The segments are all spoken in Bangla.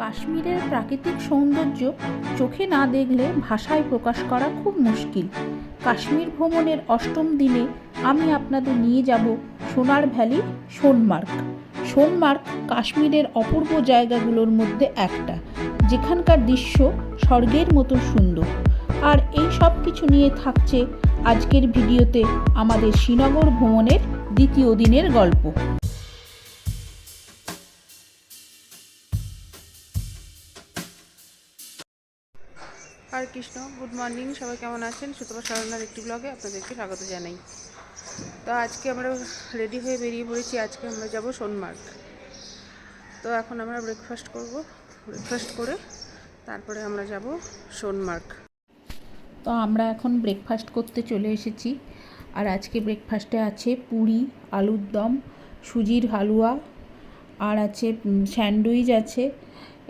কাশ্মীরের প্রাকৃতিক সৌন্দর্য চোখে না দেখলে ভাষায় প্রকাশ করা খুব মুশকিল। কাশ্মীর ভ্রমণের অষ্টম দিনে আমি আপনাদের নিয়ে যাব সোনার ভ্যালি সোনমার্গ। সোনমার্গ কাশ্মীরের অপূর্ব জায়গাগুলোর মধ্যে একটা, যেখানকার দৃশ্য স্বর্গের মতো সুন্দর। আর এই সব কিছু নিয়ে থাকছে আজকের ভিডিওতে আমাদের শ্রীনগর ভ্রমণের দ্বিতীয় দিনের গল্প। হরে কৃষ্ণ, গুড মর্নিং। সবাই কেমন আছেন? সুতপা সারনার একটি ব্লগে আপনাদেরকে স্বাগত জানাই। তো আজকে আমরা রেডি হয়ে বেরিয়ে পড়েছি। আজকে আমরা যাব সোনমার্গ। তো এখন আমরা ব্রেকফাস্ট করব। ব্রেকফাস্ট করে তারপরে আমরা যাব সোনমার্গ। তো আমরা এখন ব্রেকফাস্ট করতে চলে এসেছি। আর আজকে ব্রেকফাস্টে আছে পুরি, আলুর দম, সুজির হালুয়া, আর আছে স্যান্ডউইচ আছে,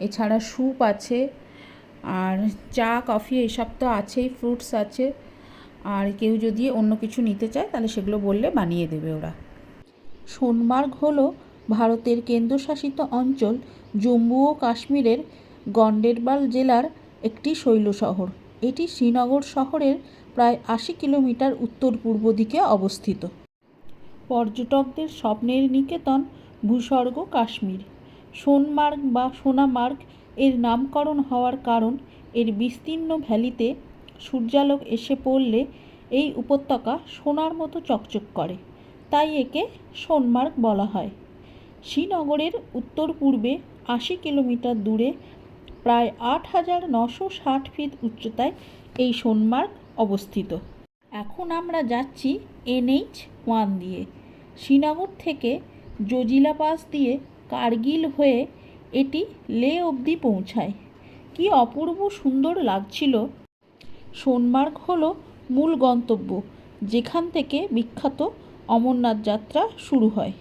এছাড়া স্যুপ আছে, আর চা কফি এসব তো আছেই, ফ্রুটস আছে। আর কেউ যদি অন্য কিছু নিতে চায় তাহলে সেগুলো বললে বানিয়ে দেবে ওরা। সোনমার্গ হলো ভারতের কেন্দ্রশাসিত অঞ্চল জম্মু ও কাশ্মীরের গন্ডেরবাল জেলার একটি শৈল শহর। এটি শ্রীনগর শহরের প্রায় 80 কিলোমিটার উত্তর পূর্ব দিকে অবস্থিত। পর্যটকদের স্বপ্নের নিকেতন ভূস্বর্গ কাশ্মীর। সোনমার্গ বা সোনামার্গ এর নামকরণ হওয়ার কারণ, এর বিস্তীর্ণ ভ্যালিতে সূর্যালোক এসে পড়লে এই উপত্যকা সোনার মতো চকচক করে, তাই একে সোনমার্গ বলা হয়। শ্রীনগরের উত্তর পূর্বে 80 কিলোমিটার দূরে প্রায় 8,960 ফিট উচ্চতায় এই সোনমার্গ অবস্থিত। এখন আমরা যাচ্ছি NH-1 দিয়ে। শ্রীনগর থেকে জজিলা পাস দিয়ে কার্গিল হয়ে এটি লে অবধি পৌঁছায়। কি অপূর্ব সুন্দর লাগছিল। সোনমার্গ হলো মূল গন্তব্য, যেখান থেকে বিখ্যাত অমরনাথ যাত্রা শুরু হয়।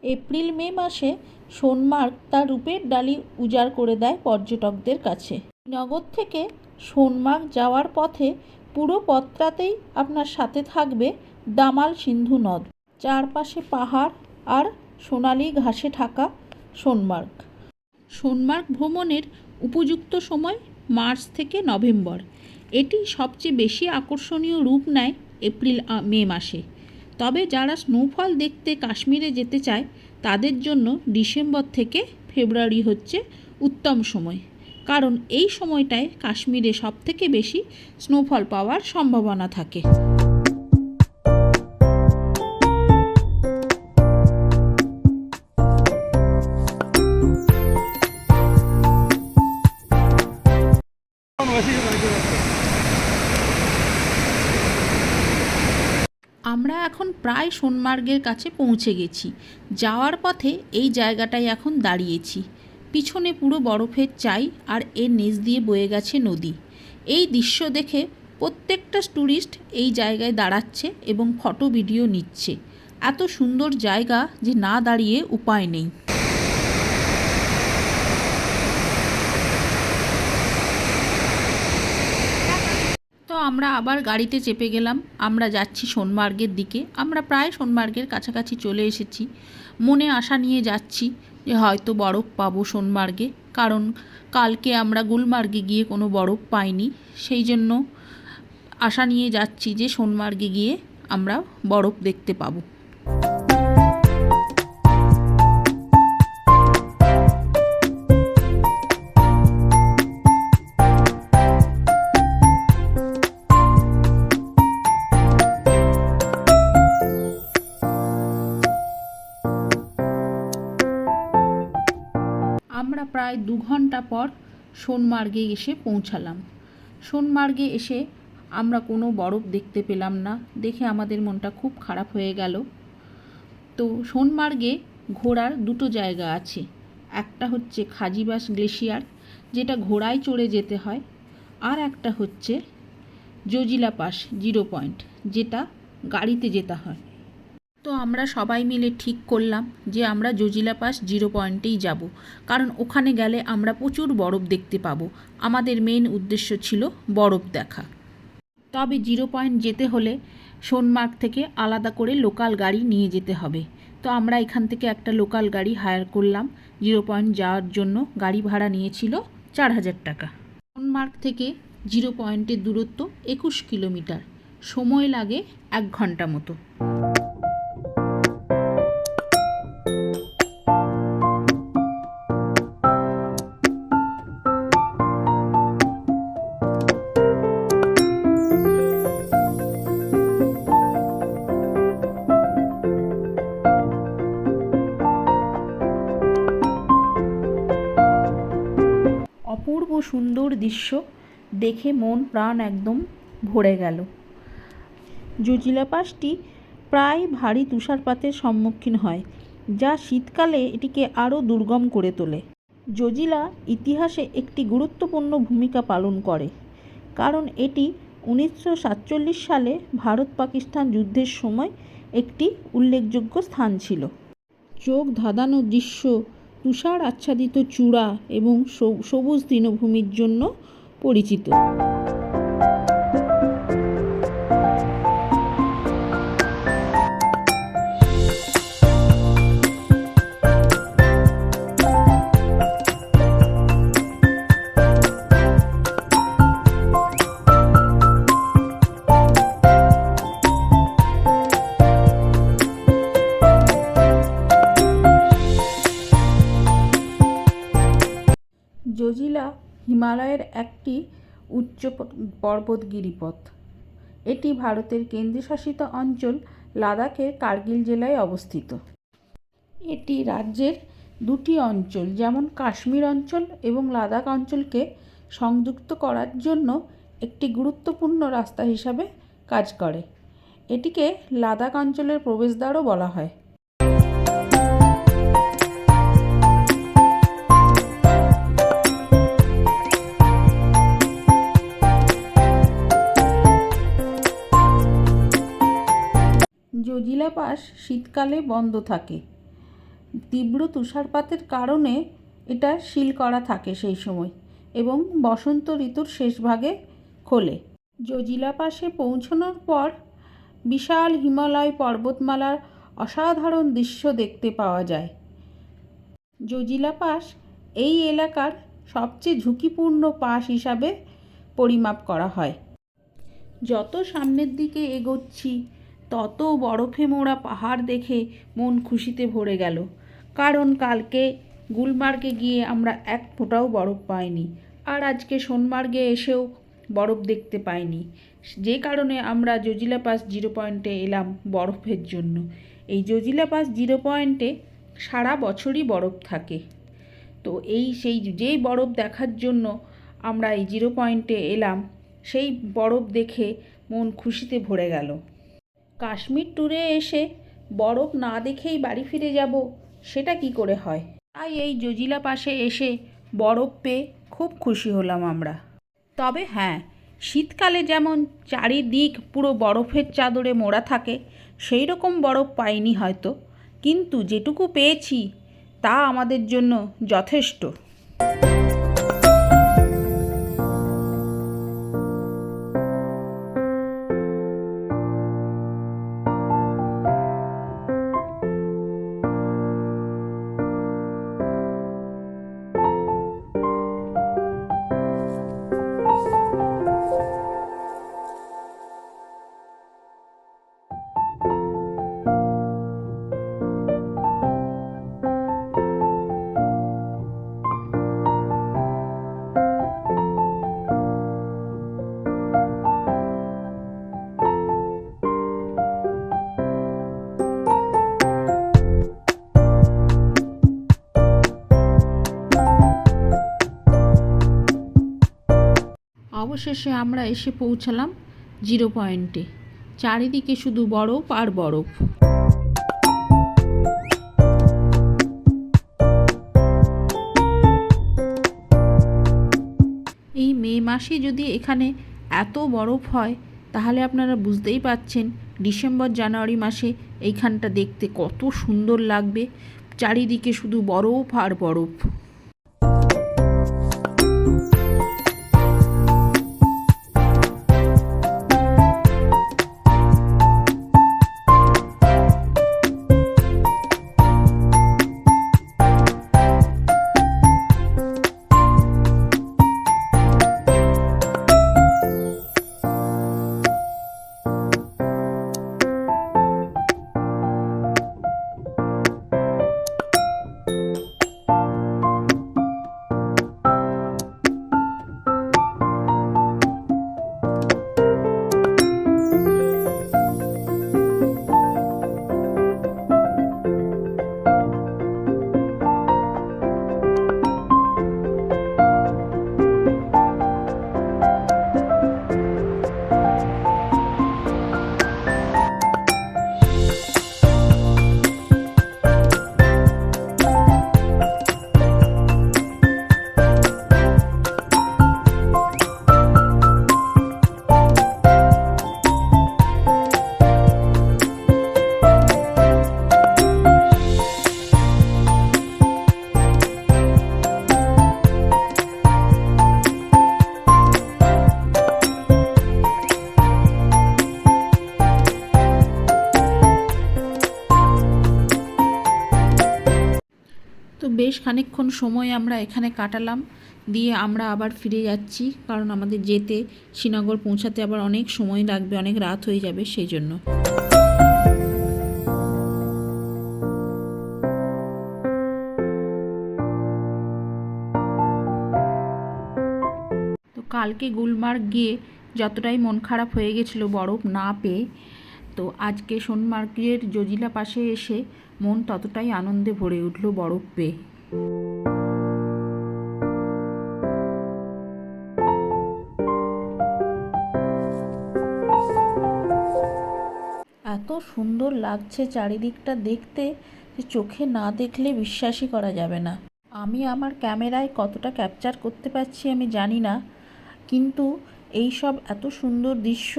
এপ্রিল মে মাসে সোনমার্গ তার রূপের ডালি উজাড় করে দেয় পর্যটকদের কাছে। শ্রীনগর থেকে সোনমার্গ যাওয়ার পথে পুরো পথটাতেই আপনার সাথে থাকবে দামাল সিন্ধু নদ, চারপাশে পাহাড় আর সোনালি ঘাসে ঢাকা সোনমার্গ। সোনমার্গ ভ্রমণের উপযুক্ত সময় মার্চ থেকে নভেম্বর। এটি সবচেয়ে বেশি আকর্ষণীয় রূপ নেয় এপ্রিল মে মাসে। তবে যারা স্নোফল দেখতে কাশ্মীরে যেতে চায় তাদের জন্য ডিসেম্বর থেকে ফেব্রুয়ারি হচ্ছে উত্তম সময়, কারণ এই সময়টায় কাশ্মীরে সবথেকে বেশি স্নোফল পাওয়ার সম্ভাবনা থাকে। আমরা এখন প্রায় সোনমার্গের কাছে পৌঁছে গেছি। যাওয়ার পথে এই জায়গাটায় এখন দাঁড়িয়েছি। পিছনে পুরো বরফের চাই, আর এর নিচ দিয়ে বয়ে গেছে নদী। এই দৃশ্য দেখে প্রত্যেকটা ট্যুরিস্ট এই জায়গায় দাঁড়াচ্ছে এবং ফটো ভিডিও নিচ্ছে। এত সুন্দর জায়গা যে না দাঁড়িয়ে উপায় নেই। তো আমরা আবার গাড়িতে চেপে গেলাম। আমরা যাচ্ছি সোনমার্গের দিকে। আমরা প্রায় সোনমার্গের কাছাকাছি চলে এসেছি। মনে আশা নিয়ে যাচ্ছি যে হয়তো বরফ পাবো সোনমার্গে, কারণ কালকে আমরা গুলমার্গে গিয়ে কোনো বরফ পাইনি। সেই জন্য আশা নিয়ে যাচ্ছি যে সোনমার্গে গিয়ে আমরা বরফ দেখতে পাবো। আমরা প্রায় 2 ঘন্টা পর সোনমার্গে এসে পৌঁছালাম। সোনমার্গে এসে আমরা কোনো বরফ দেখতে পেলাম না, দেখে আমাদের মনটা খুব খারাপ হয়ে গেল। তো সোনমার্গে ঘোরার দুটো জায়গা আছে। একটা হচ্ছে খাজিবাস গ্লেশিয়ার, যেটা ঘোড়ায় চড়ে যেতে হয়, আর একটা হচ্ছে জজিলা পাস 0 পয়েন্ট, যেটা গাড়িতে যেতে হয়। তো আমরা সবাই মিলে ঠিক করলাম যে আমরা জজিলা পাস 0 পয়েন্টেই যাব, কারণ ওখানে গেলে আমরা প্রচুর বরফ দেখতে পাবো। আমাদের মেন উদ্দেশ্য ছিল বরফ দেখা। তবে 0 পয়েন্ট যেতে হলে সোনমার্গ থেকে আলাদা করে লোকাল গাড়ি নিয়ে যেতে হবে। তো আমরা এখান থেকে একটা লোকাল গাড়ি হায়ার করলাম। 0 পয়েন্ট যাওয়ার জন্য গাড়ি ভাড়া নিয়েছিল 4000 টাকা। সোনমার্গ থেকে 0 পয়েন্টের দূরত্ব 21 কিলোমিটার, সময় লাগে 1 ঘন্টা মতো। অপূর্ব সুন্দর দৃশ্য দেখে মন প্রাণ একদম ভরে গেল। জজিলা পাসটি প্রায় ভারী তুষারপাতের সম্মুখীন হয়, যা শীতকালে এটিকে আরও দুর্গম করে তোলে। জজিলা ইতিহাসে একটি গুরুত্বপূর্ণ ভূমিকা পালন করে, কারণ এটি 1947 সালে ভারত পাকিস্তান যুদ্ধের সময় একটি উল্লেখযোগ্য স্থান ছিল। চোখ ধাঁধানো দৃশ্য, তুষার আচ্ছাদিত চূড়া এবং সবুজ তৃণভূমির জন্য পরিচিত। জজিলা হিমালয়ের একটি উচ্চ পর্বত গিরিপথ। এটি ভারতের কেন্দ্রশাসিত অঞ্চল লাদাখের কার্গিল জেলায় অবস্থিত। এটি রাজ্যের দুটি অঞ্চল, যেমন কাশ্মীর অঞ্চল এবং লাদাখ অঞ্চলকে সংযুক্ত করার জন্য একটি গুরুত্বপূর্ণ রাস্তা হিসাবে কাজ করে। এটিকে লাদাখ অঞ্চলের প্রবেশদ্বারও বলা হয়। জজিলা পাস শীতকালে বন্ধ থাকে। তীব্র তুষারপাতের কারণে এটা সিল করা থাকে সেই সময়, এবং বসন্ত ঋতুর শেষ ভাগে খোলে। জজিলা পাসে পৌঁছানোর পর বিশাল হিমালয় পর্বতমালার অসাধারণ দৃশ্য দেখতে পাওয়া যায়। জজিলা পাস এই এলাকার সবচেয়ে ঝুঁকিপূর্ণ পাস হিসাবে পরিমাপ করা হয়। যত সামনের দিকে এগোচ্ছি তত বরফে মোড়া পাহাড় দেখে মন খুশিতে ভরে গেল, কারণ কালকে গুলমার্গে গিয়ে আমরা এক ফোঁটাও বরফ পাইনি, আর আজকে সোনমার্গে এসেও বরফ দেখতে পাইনি। যে কারণে আমরা জজিলা পাস 0 পয়েন্টে এলাম বরফের জন্য। এই জজিলা পাস 0 পয়েন্টে সারা বছরই বরফ থাকে। তো যেই বরফ দেখার জন্য আমরা এই 0 পয়েন্টে এলাম, সেই বরফ দেখে মন খুশিতে ভরে গেল। কাশ্মীর ট্যুরে এসে বরফ না দেখেই বাড়ি ফিরে যাব, সেটা কি করে হয়? তাই এই জজিলা পাসে এসে বরফ পেয়ে খুব খুশি হলাম আমরা। তবে হ্যাঁ, শীতকালে যেমন চারিদিক পুরো বরফের চাদরে মোড়া থাকে, সেই রকম বরফ পাইনি হয়তো, কিন্তু যেটুকু পেয়েছি তা আমাদের জন্য যথেষ্ট। অবশেষে আমরা এসে পৌঁছালাম 0 পয়েন্টে। চারিদিকে শুধু বরফ আর বরফ। এই মে মাসে যদি এখানে এত বরফ হয় তাহলে আপনারা বুঝতেই পাচ্ছেন ডিসেম্বর জানুয়ারি মাসে এইখানটা দেখতে কত সুন্দর লাগবে। চারিদিকে শুধু বরফ আর বরফ। তো বেশ খানিকক্ষণ সময় আমরা এখানে কাটালাম, দিয়ে আমরা আবার ফিরে যাচ্ছি, কারণ আমাদের যেতে শ্রীনগর পৌঁছাতে আবার অনেক সময় লাগবে, অনেক রাত হয়ে যাবে সেই জন্য। তো কালকে গুলমার্গ গিয়ে যতটাই মন খারাপ হয়ে গেছিলো বরফ না পেয়ে, তো আজকে সোনমার্গের জজিলা পাশে এসে মন ততটাই আনন্দে ভরে উঠল বরফ পেয়ে। এত সুন্দর লাগছে চারিদিকটা দেখতে যে চোখে না দেখলে বিশ্বাসই করা যাবে না। আমি আমার ক্যামেরায় কতটা ক্যাপচার করতে পারছি আমি জানি না, কিন্তু এই সব এত সুন্দর দৃশ্য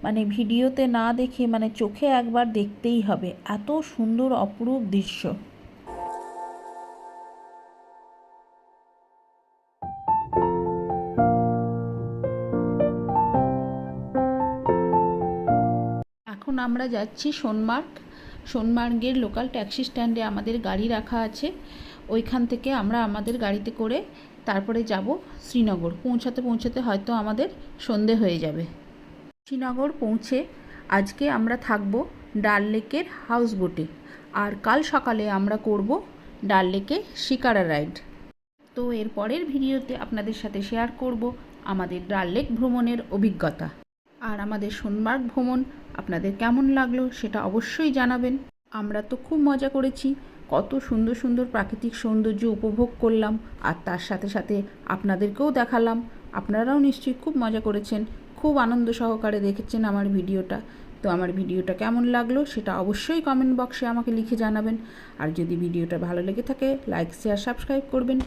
মানে ভিডিওতে না দেখে মানে চোখে একবার দেখতেই হবে, এত সুন্দর অপরূপ দৃশ্য। এখন আমরা যাচ্ছি সোনমার্গের লোকাল ট্যাক্সি স্ট্যান্ডে আমাদের গাড়ি রাখা আছে, ওইখান থেকে আমরা আমাদের গাড়িতে করে তারপরে যাব শ্রীনগর। পৌঁছাতে হয়তো আমাদের সন্ধে হয়ে যাবে। শ্রীনগর পৌঁছে আজকে আমরা থাকব ডাল লেকের হাউস বোটে, আর কাল সকালে আমরা করব ডাল লেকে শিকারা রাইড। তো এর পরের ভিডিওতে আপনাদের সাথে শেয়ার করব আমাদের ডাল লেক ভ্রমণের অভিজ্ঞতা। আর আমাদের সোনমার্গ ভ্রমণ আপনাদের কেমন লাগলো সেটা অবশ্যই জানাবেন। আমরা তো খুব মজা করেছি, কত সুন্দর সুন্দর প্রাকৃতিক সৌন্দর্য উপভোগ করলাম, আর তার সাথে সাথে আপনাদেরকেও দেখালাম। আপনারাও নিশ্চয়ই খুব মজা করেছেন, খুব আনন্দ সহকারে দেখেছেন আমার ভিডিওটা। তো আমার ভিডিওটা কেমন লাগলো সেটা অবশ্যই কমেন্ট বক্সে আমাকে লিখে জানাবেন। আর যদি ভিডিওটা ভালো লেগে থাকে লাইক শেয়ার সাবস্ক্রাইব করবেন।